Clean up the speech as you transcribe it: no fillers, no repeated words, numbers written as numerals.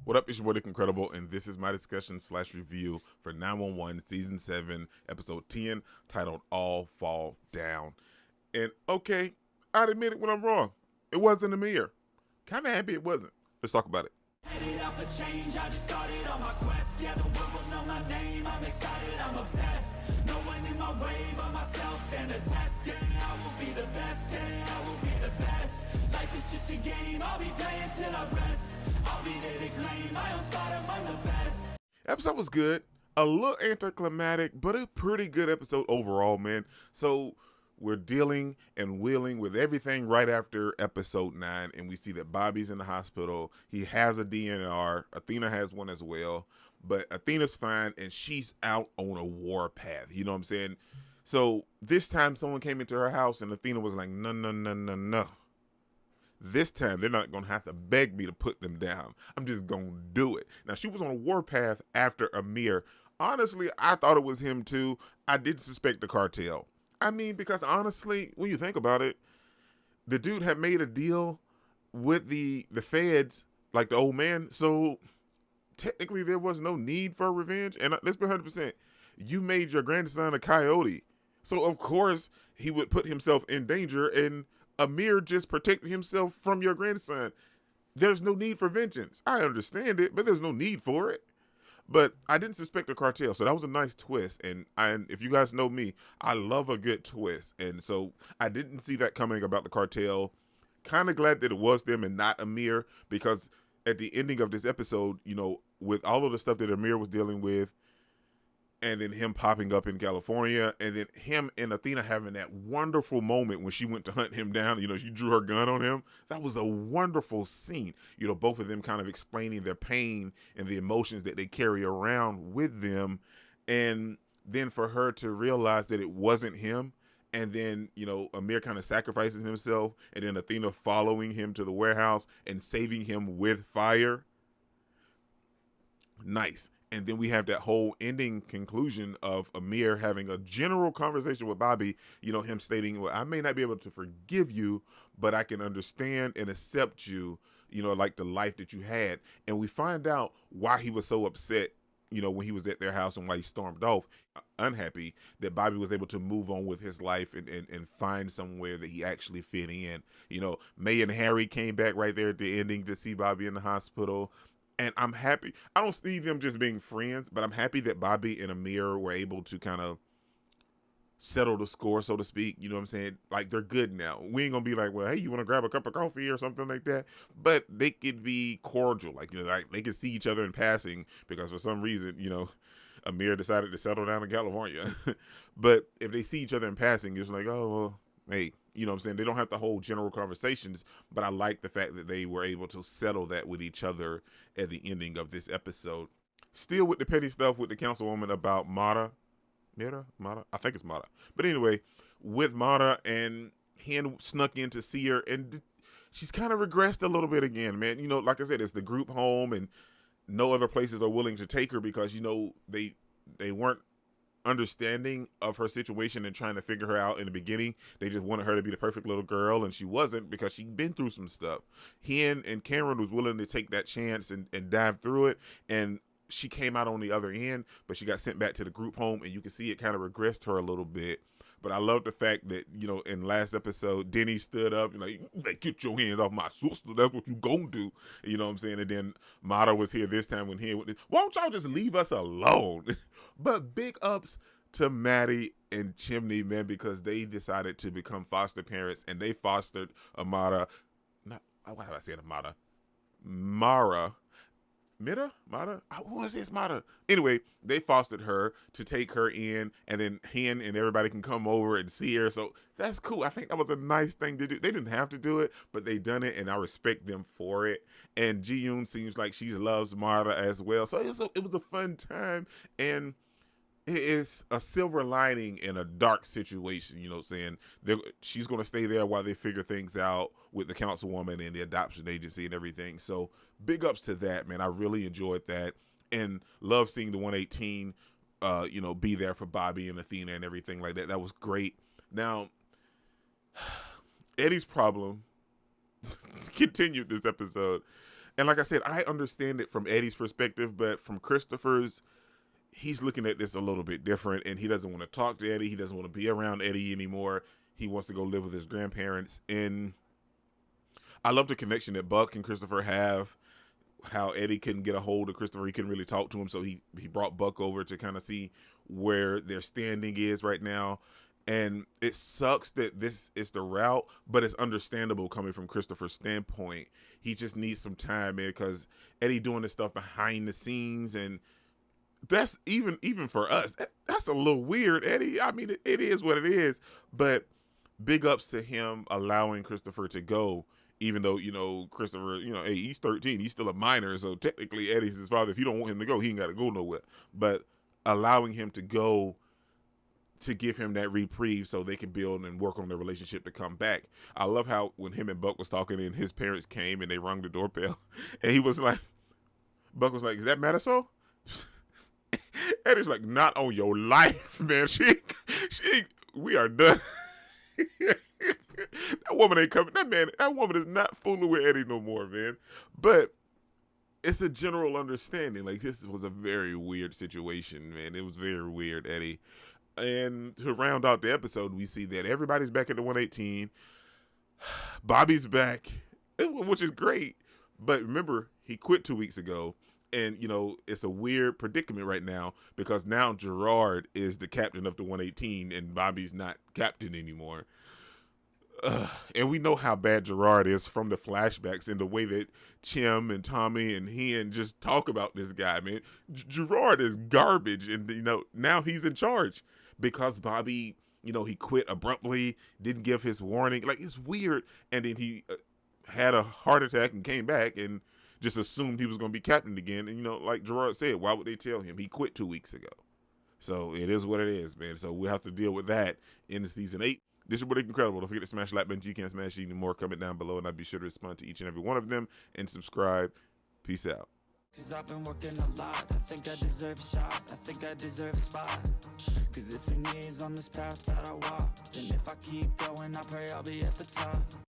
What up, it's your boy Dick Incredible, and this is my discussion slash review for 911 Season 7, Episode 10, titled All Fall Down. And okay, I'd admit it when I'm wrong. It wasn't Amir. Kinda happy it wasn't. Let's talk about it. Headed out for change, I just started on my quest. Yeah, the world will know my name, I'm excited, I'm obsessed. No one in my way but myself and a test. Yeah, I will be the best, yeah, I will be the best. Life is just a game, I'll be playing till I rest. I'll be there to claim my own spot among the best. Episode was good. A little anticlimactic, but a pretty good episode overall, man. So we're dealing and wheeling with everything right after episode 9, and we see that Bobby's in the hospital. He has a DNR. Athena has one as well, but Athena's fine, and she's out on a war path. You know what I'm saying? So this time someone came into her house, and Athena was like, no, no, no, no, no. This time, they're not going to have to beg me to put them down. I'm just going to do it. Now, she was on a warpath after Amir. Honestly, I thought it was him too. I did suspect the cartel. I mean, because honestly, when you think about it, the dude had made a deal with the feds, like the old man. So technically, there was no need for revenge. And let's be 100%. You made your grandson a coyote. So, of course, he would put himself in danger, and Amir just protected himself from your grandson. There's no need for vengeance. I understand it, but there's no need for it. But I didn't suspect a cartel, so that was a nice twist. And if you guys know me, I love a good twist. And so I didn't see that coming about the cartel. Kind of glad that it was them and not Amir, because at the ending of this episode, you know, with all of the stuff that Amir was dealing with, and then him popping up in California, and then him and Athena having that wonderful moment when she went to hunt him down. You know, she drew her gun on him. That was a wonderful scene. You know, both of them kind of explaining their pain and the emotions that they carry around with them. And then for her to realize that it wasn't him, and then, you know, Amir kind of sacrifices himself, and then Athena following him to the warehouse and saving him with fire. Nice. And then we have that whole ending conclusion of Amir having a general conversation with Bobby, you know, him stating, well, I may not be able to forgive you, but I can understand and accept you, you know, like the life that you had. And we find out why he was so upset, you know, when he was at their house and why he stormed off, unhappy that Bobby was able to move on with his life and find somewhere that he actually fit in. You know, May and Harry came back right there at the ending to see Bobby in the hospital. And I'm happy. I don't see them just being friends, but I'm happy that Bobby and Amir were able to kind of settle the score, so to speak. You know what I'm saying? Like, they're good now. We ain't gonna be like, well, hey, you want to grab a cup of coffee or something like that? But they could be cordial. Like, you know, like they could see each other in passing because for some reason, you know, Amir decided to settle down in California. But if they see each other in passing, it's like, oh, well, hey, you know what I'm saying? They don't have to hold general conversations, but I like the fact that they were able to settle that with each other at the ending of this episode. Still with the petty stuff with the councilwoman about Mara. Mara? I think it's Mara. But anyway, with Mara, and Hen snuck in to see her, and she's kind of regressed a little bit again, man. You know, like I said, it's the group home, and no other places are willing to take her because, you know, they weren't understanding of her situation and trying to figure her out in the beginning. They just wanted her to be the perfect little girl, and she wasn't because she'd been through some stuff. Hen and Karen was willing to take that chance and dive through it, and she came out on the other end, but she got sent back to the group home, and you can see it kind of regressed her a little bit. But I love the fact that, you know, in last episode, Denny stood up and like, get your hands off my sister. That's what you gonna do. You know what I'm saying? And then Mata was here this time when he, why don't y'all just leave us alone? But big ups to Maddie and Chimney, man, because they decided to become foster parents, and they fostered Amara. Not, why have I said Amara? Mara. Mira? Mata? Who is this Mata? Anyway, they fostered her to take her in, and then Hen and everybody can come over and see her. So that's cool. I think that was a nice thing to do. They didn't have to do it, but they done it, and I respect them for it. And Ji-yoon seems like she loves Mata as well. So it was a fun time, and it is a silver lining in a dark situation. You know what I'm saying? She's going to stay there while they figure things out with the councilwoman and the adoption agency and everything. So big ups to that, man. I really enjoyed that and love seeing the 118, you know, be there for Bobby and Athena and everything like that. That was great. Now, Eddie's problem continued this episode. And like I said, I understand it from Eddie's perspective, but from Christopher's, he's looking at this a little bit different, and he doesn't want to talk to Eddie. He doesn't want to be around Eddie anymore. He wants to go live with his grandparents. And I love the connection that Buck and Christopher have. How Eddie couldn't get a hold of Christopher. He couldn't really talk to him, so he brought Buck over to kind of see where their standing is right now. And it sucks that this is the route, but it's understandable coming from Christopher's standpoint. He just needs some time, man, because Eddie doing this stuff behind the scenes, and that's even for us. That's a little weird, Eddie. I mean, it is what it is, but big ups to him allowing Christopher to go, even though, Christopher, hey, he's 13. He's still a minor, so technically Eddie's his father. If you don't want him to go, he ain't got to go nowhere. But allowing him to go to give him that reprieve so they can build and work on their relationship to come back. I love how when him and Buck was talking and his parents came and they rung the doorbell, and he was like, Buck was like, "Is that Madiso?" Eddie's like, "Not on your life, man. We are done." That woman ain't coming. That woman is not fooling with Eddie no more, man. But it's a general understanding. Like, this was a very weird situation, man. It was very weird, Eddie. And to round out the episode, we see that everybody's back at the 118. Bobby's back, which is great. But remember, he quit 2 weeks ago. And, it's a weird predicament right now because now Gerard is the captain of the 118 and Bobby's not captain anymore. And we know how bad Gerard is from the flashbacks and the way that Tim and Tommy and Hen just talk about this guy, man. Gerard is garbage. And, now he's in charge because Bobby, he quit abruptly, didn't give his warning. Like, it's weird. And then he had a heart attack and came back and just assumed he was going to be captain again. And, like Gerard said, why would they tell him? He quit 2 weeks ago. So it is what it is, man. So we'll have to deal with that in season 8. This is your boy Incredible. Don't forget to smash the like button. You can smash even more. Comment down below, and I'll be sure to respond to each and every one of them and subscribe. Peace out. Cause I've been working a lot, I think I deserve a shot, I think I deserve a spot. Cause it's been years on this path that I walked, and if I keep going, I pray I'll be at the top.